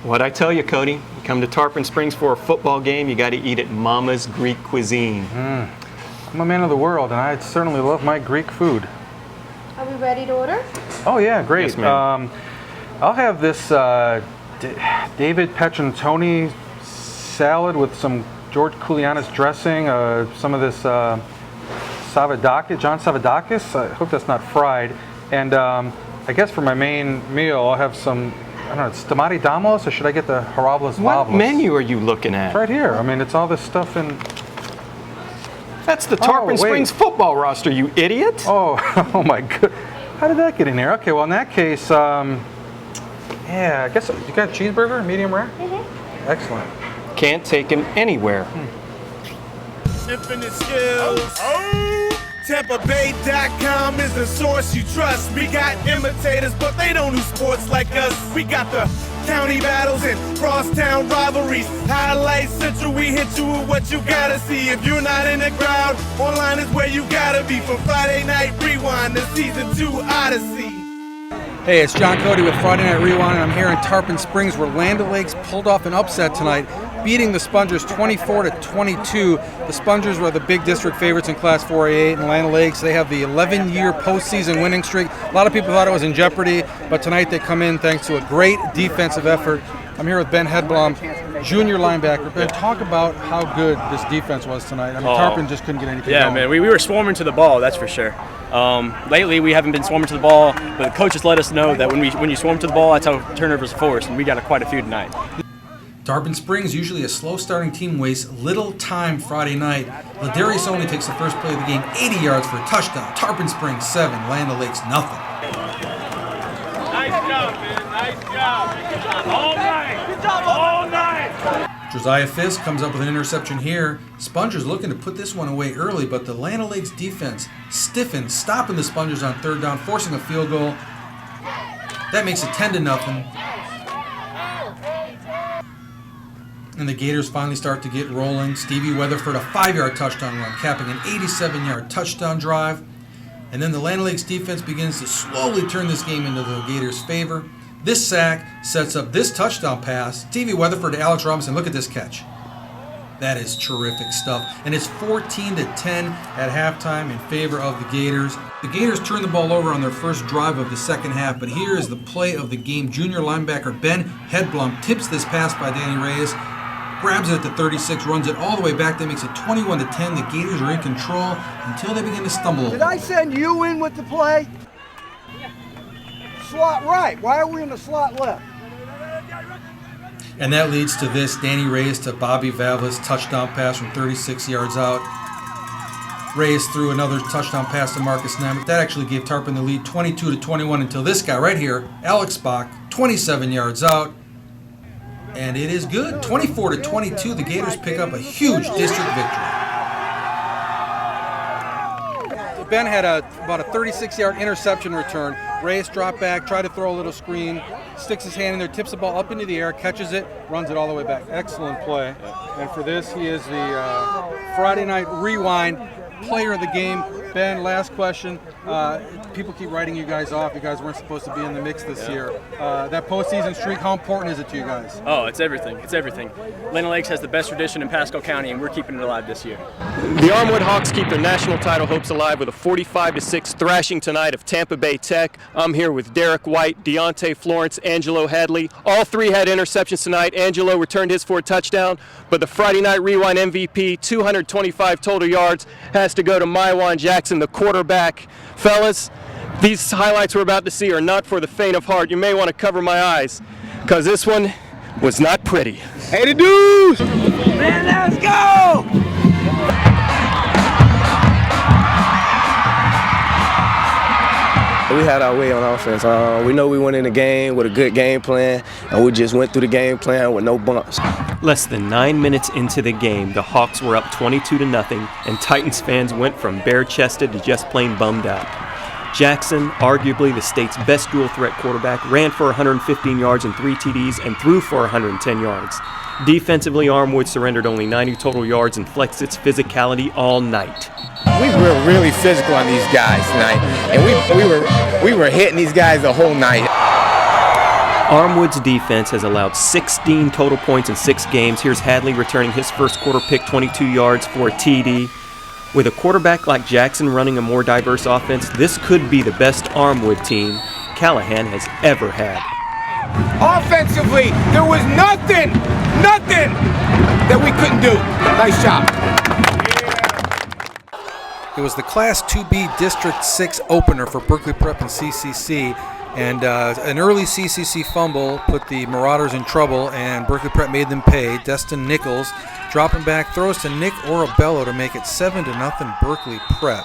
What'd I tell you, Cody? You come to Tarpon Springs for a football game, you got to eat at Mama's Greek Cuisine. I'm a man of the world, and I certainly love my Greek food. Are we ready to order? Oh yeah, great. Yes, ma'am. I'll have this David Pecciantoni salad with some George Koulianis dressing, some of this John Savadakis. I hope that's not fried. And I guess for my main meal, I'll have some, I don't know, it's Stomati Damos, or should I get the Harablas Vavlas? What menu are you looking at? It's right here. I mean, it's all this stuff in... That's the Tarpon Springs football roster, you idiot! Oh, oh my god. How did that get in here? Okay, well in that case, yeah, I guess you got cheeseburger, medium rare? Mm-hmm. Excellent. Can't take him anywhere. Infinite skills. TampaBay.com is the source you trust. We got imitators, but they don't do sports like us. We got the county battles and crosstown rivalries. Highlight Central, we hit you with what you gotta see. If you're not in the crowd, online is where you gotta be. From Friday Night Rewind to Season 2 Odyssey. Hey, it's John Cody with Friday Night Rewind, and I'm here in Tarpon Springs where Land O'Lakes pulled off an upset tonight, beating the Spongers 24-22. The Spongers were the big district favorites in Class 4A8, and Land O'Lakes, they have the 11-year postseason winning streak. A lot of people thought it was in jeopardy, but tonight they come in thanks to a great defensive effort. I'm here with Ben Hedblom, junior linebacker. Ben, talk about how good this defense was tonight. I mean, Tarpon just couldn't get anything going. Yeah, man, we were swarming to the ball, that's for sure. Lately, we haven't been swarming to the ball, but the coaches let us know that when you swarm to the ball, that's how turnovers are forced, and we got quite a few tonight. Tarpon Springs, usually a slow-starting team, wastes little time Friday night. Ladarius only takes the first play of the game, 80 yards for a touchdown. Tarpon Springs 7, Land O'Lakes nothing. Nice job, man. Nice job. All night. Good job. All night. Josiah Fisk comes up with an interception here. Spongers looking to put this one away early, but the Land O'Lakes defense stiffened, stopping the Spongers on third down, forcing a field goal. That makes it 10-0. And the Gators finally start to get rolling. Stevie Weatherford, a 5-yard touchdown run, capping an 87-yard touchdown drive. And then the Land O'Lakes defense begins to slowly turn this game into the Gators' favor. This sack sets up this touchdown pass. Stevie Weatherford to Alex Robinson. Look at this catch. That is terrific stuff. And it's 14-10 at halftime in favor of the Gators. The Gators turn the ball over on their first drive of the second half, but here is the play of the game. Junior linebacker Ben Hedblom tips this pass by Danny Reyes, grabs it at the 36, runs it all the way back. That makes it 21-10. The Gators are in control until they begin to stumble. Did I send you in with the play? Slot right. Why are we in the slot left? And that leads to this, Danny Reyes to Bobby Vavlis, touchdown pass from 36 yards out. Reyes threw another touchdown pass to Marcus Nemeth. That actually gave Tarpon the lead 22-21 until this guy right here, Alex Bach, 27 yards out. And it is good. 24-22, the Gators pick up a huge district victory. Ben had about a 36-yard interception return. Reyes dropped back, tried to throw a little screen, sticks his hand in there, tips the ball up into the air, catches it, runs it all the way back. Excellent play. And for this, he is the Friday Night Rewind player of the game. Ben, last question. People keep writing you guys off. You guys weren't supposed to be in the mix this year. That postseason streak, how important is it to you guys? Oh, it's everything. It's everything. Land O'Lakes has the best tradition in Pasco County, and we're keeping it alive this year. The Armwood Hawks keep their national title hopes alive with a 45-6 thrashing tonight of Tampa Bay Tech. I'm here with Derek White, Deontay Florence, Angelo Hadley. All three had interceptions tonight. Angelo returned his for a touchdown, but the Friday Night Rewind MVP, 225 total yards, has to go to Maiwan Jackson, the quarterback. Fellas, these highlights we're about to see are not for the faint of heart. You may want to cover my eyes, because this one was not pretty. Hey, the dudes! Man, let's go! We had our way on offense. We know we went in the game with a good game plan, and we just went through the game plan with no bumps. Less than 9 minutes into the game, the Hawks were up 22-0, and Titans fans went from bare-chested to just plain bummed out. Jackson, arguably the state's best dual-threat quarterback, ran for 115 yards and 3 TDs and threw for 110 yards. Defensively, Armwood surrendered only 90 total yards and flexed its physicality all night. We were really physical on these guys tonight, and we were hitting these guys the whole night. Armwood's defense has allowed 16 total points in 6 games. Here's Hadley returning his first quarter pick, 22 yards for a TD. With a quarterback like Jackson running a more diverse offense, this could be the best Armwood team Callahan has ever had. Offensively, there was nothing that we couldn't do. Nice job. It was the Class 2B District 6 opener for Berkeley Prep and CCC, and an early CCC fumble put the Marauders in trouble, and Berkeley Prep made them pay. Destin Nichols dropping back, throws to Nick Orabello to make it 7-0 Berkeley Prep.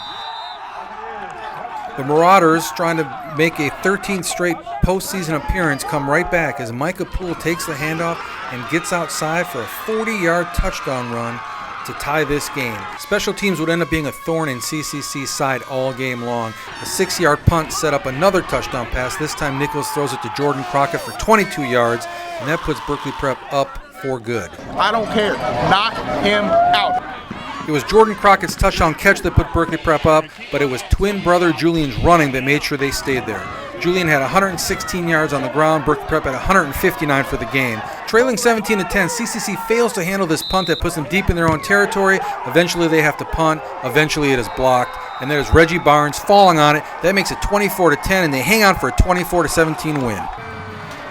The Marauders, trying to make a 13th straight postseason appearance, come right back as Micah Poole takes the handoff and gets outside for a 40-yard touchdown run to tie this game. Special teams would end up being a thorn in CCC's side all game long. A 6-yard punt set up another touchdown pass. This time Nichols throws it to Jordan Crockett for 22 yards, and that puts Berkeley Prep up for good. I don't care. Knock him out. It was Jordan Crockett's touchdown catch that put Berkeley Prep up, but it was twin brother Julian's running that made sure they stayed there. Julian had 116 yards on the ground. Berkeley Prep had 159 for the game. Trailing 17-10, CCC fails to handle this punt that puts them deep in their own territory. Eventually they have to punt. Eventually it is blocked. And there's Reggie Barnes falling on it. That makes it 24-10, and they hang on for a 24-17 win.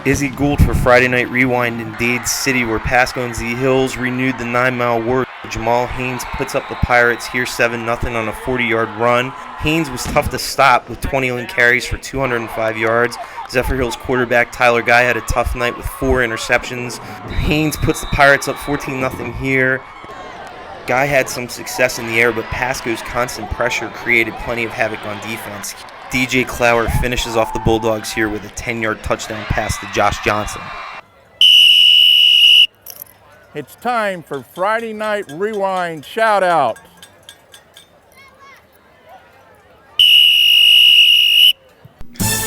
Izzy Gould for Friday Night Rewind in Dade City, where Pasco and Zephyrhills renewed the 9-mile war. Jamal Haynes puts up the Pirates here 7-0 on a 40-yard run. Haynes was tough to stop with 21 carries for 205 yards. Zephyrhills quarterback Tyler Guy had a tough night with 4 interceptions. Haynes puts the Pirates up 14-0 here. Guy had some success in the air, but Pasco's constant pressure created plenty of havoc on defense. DJ Clower finishes off the Bulldogs here with a 10-yard touchdown pass to Josh Johnson. It's time for Friday Night Rewind shout-out.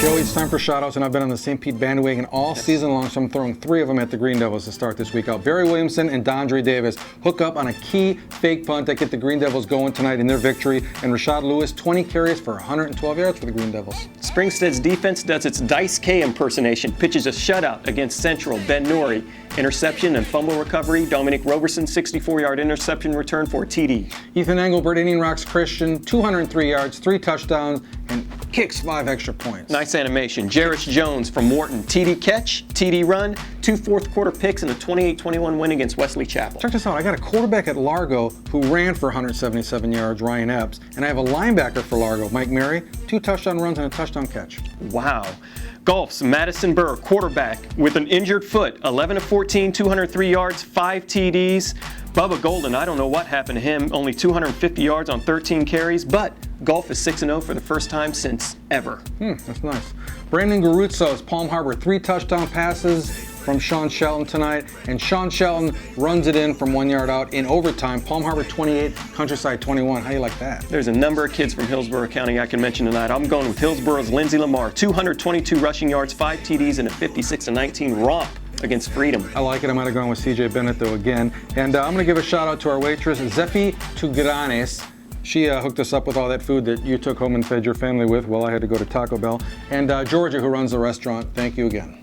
Joey, it's time for shout-outs, and I've been on the St. Pete bandwagon all season long, so I'm throwing 3 of them at the Green Devils to start this week out. Barry Williamson and Dondre Davis hook up on a key fake punt that get the Green Devils going tonight in their victory, and Rashad Lewis, 20 carries for 112 yards for the Green Devils. Springstead's defense does its Dice K impersonation, pitches a shutout against Central. Ben Nori, interception and fumble recovery. Dominic Roberson, 64-yard interception return for TD. Ethan Engelbert, Indian Rocks Christian, 203 yards, 3 touchdowns, and kicks 5 extra points. Nice animation. Jarris Jones from Morton, TD catch, TD run, 2 fourth-quarter picks in a 28-21 win against Wesley Chapel. Check this out. I got a quarterback at Largo who ran for 177 yards, Ryan Epps, and I have a linebacker for Largo, Mike Mary, 2 touchdown runs and a touchdown catch. Wow. Golf's Madison Burr, quarterback with an injured foot, 11 of 14, 203 yards, 5 TDs. Bubba Golden, I don't know what happened to him, only 250 yards on 13 carries, but Golf is 6-0 for the first time since ever. That's nice. Brandon Garuzzo's Palm Harbor, 3 touchdown passes from Sean Shelton tonight, and Sean Shelton runs it in from 1 yard out in overtime. Palm Harbor 28, Countryside 21. How do you like that? There's a number of kids from Hillsborough County I can mention tonight. I'm going with Hillsborough's Lindsey Lamar, 222 rushing yards, 5 TDs, and a 56-19 romp against Freedom. I like it. I might have gone with CJ Bennett though again. And I'm going to give a shout out to our waitress, Zephy Tugranes. She hooked us up with all that food that you took home and fed your family with while I had to go to Taco Bell. And Georgia, who runs the restaurant, thank you again.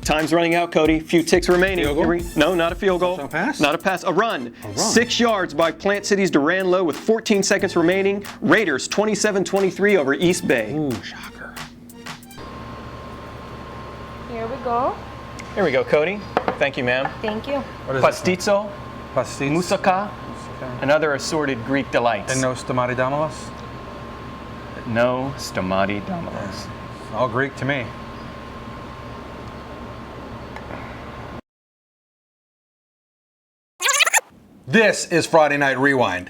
Time's running out, Cody. Few ticks remaining. Field goal? No, not a field goal. A pass? Not a pass. A run. 6 yards by Plant City's Duran Lowe with 14 seconds remaining. Raiders 27-23 over East Bay. Ooh, shocker. Here we go. Here we go, Cody. Thank you, ma'am. Thank you. What is Pastizo, Pastis. moussaka, and other assorted Greek delights. And no stomati damelos? No stomati damelos. All Greek to me. This is Friday Night Rewind.